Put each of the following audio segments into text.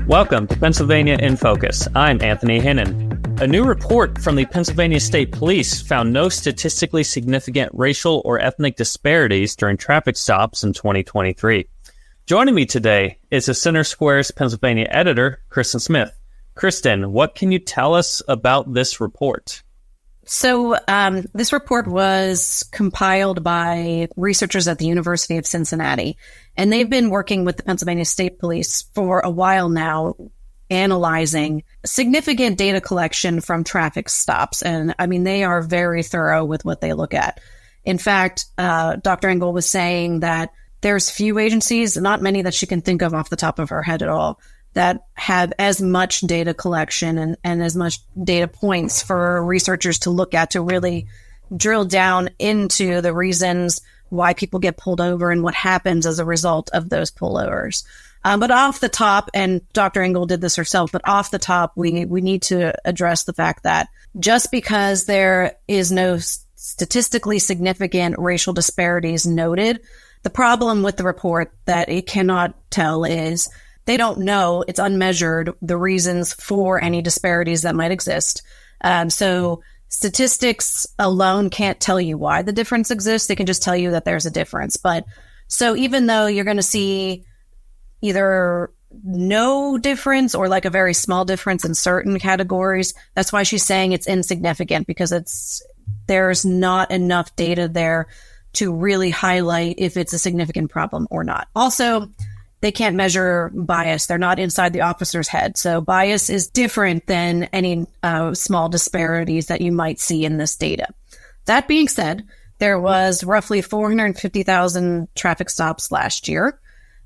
Welcome to Pennsylvania in Focus. I'm Anthony Hinnon. A new report from the Pennsylvania State Police found no statistically significant racial or ethnic disparities during traffic stops in 2023. Joining me today is the Center Square's Pennsylvania editor, Kristen Smith. Kristen, what can you tell us about this report? So this report was compiled by researchers at the University of Cincinnati, and they've been working with the Pennsylvania State Police for a while now, analyzing significant data collection from traffic stops. And I mean, they are very thorough with what they look at. In fact, Dr. Engel was saying that there's few agencies, not many that she can think of off the top of her head at all, that have as much data collection and as much data points for researchers to look at to really drill down into the reasons why people get pulled over and what happens as a result of those pullovers. But off the top, and Dr. Engel did this herself, but off the top, we need to address the fact that just because there is no statistically significant racial disparities noted, the problem with the report that it cannot tell is they don't know, it's unmeasured, the reasons for any disparities that might exist. So statistics alone can't tell you why the difference exists. They can just tell you that there's a difference. But so even though you're going to see either no difference or like a very small difference in certain categories, that's why she's saying it's insignificant, because there's not enough data there to really highlight if it's a significant problem or not. Also, they can't measure bias. They're not inside the officer's head. So bias is different than any small disparities that you might see in this data. That being said, there was roughly 450,000 traffic stops last year.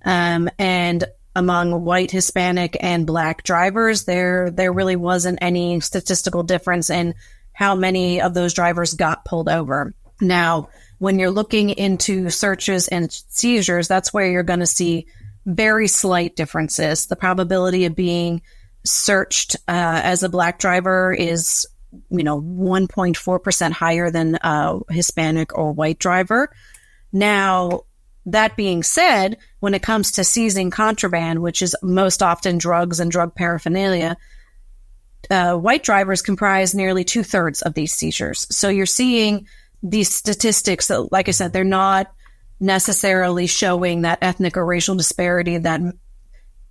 And among white, Hispanic, and Black drivers, there really wasn't any statistical difference in how many of those drivers got pulled over. Now, when you're looking into searches and seizures, that's where you're going to see very slight differences. The probability of being searched as a Black driver is, 1.4% higher than a Hispanic or white driver. Now, that being said, when it comes to seizing contraband, which is most often drugs and drug paraphernalia, white drivers comprise nearly 2/3 of these seizures. So you're seeing these statistics that, like I said, they're not necessarily showing that ethnic or racial disparity that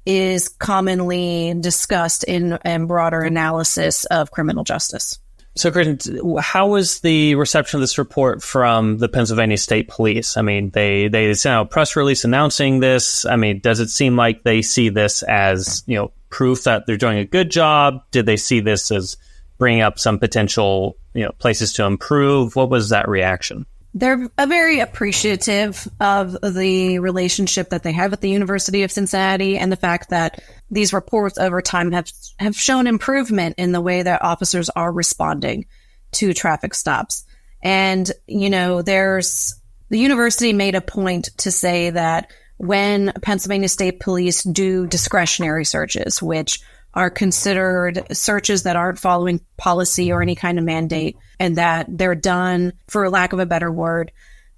is commonly discussed in broader analysis of criminal justice. So, Kristen, how was the reception of this report from the Pennsylvania State Police? I mean, they sent out a press release announcing this. I mean, does it seem like they see this as, proof that they're doing a good job? Did they see this as bringing up some potential, places to improve? What was that reaction? They're very appreciative of the relationship that they have at the University of Cincinnati and the fact that these reports over time have shown improvement in the way that officers are responding to traffic stops. And, the university made a point to say that when Pennsylvania State Police do discretionary searches, which are considered searches that aren't following policy or any kind of mandate, and that they're done, for lack of a better word,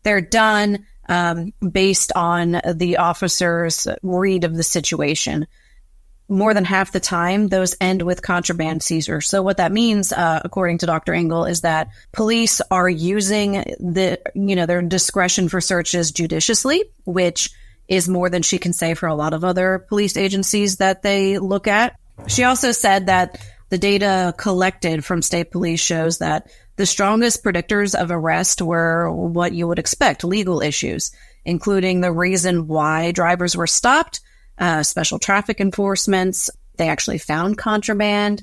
they're done based on the officer's read of the situation. More than half the time, those end with contraband seizure. So what that means, according to Dr. Engel, is that police are using their discretion for searches judiciously, which is more than she can say for a lot of other police agencies that they look at. She also said that the data collected from state police shows that the strongest predictors of arrest were what you would expect: legal issues, including the reason why drivers were stopped, special traffic enforcements. They actually found contraband.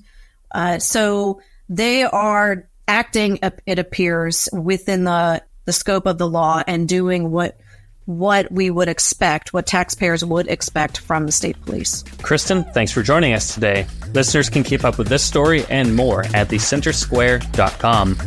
So they are acting, it appears, within the scope of the law and doing what we would expect, what taxpayers would expect from the state police. Kristen, thanks for joining us today. Listeners can keep up with this story and more at thecentersquare.com.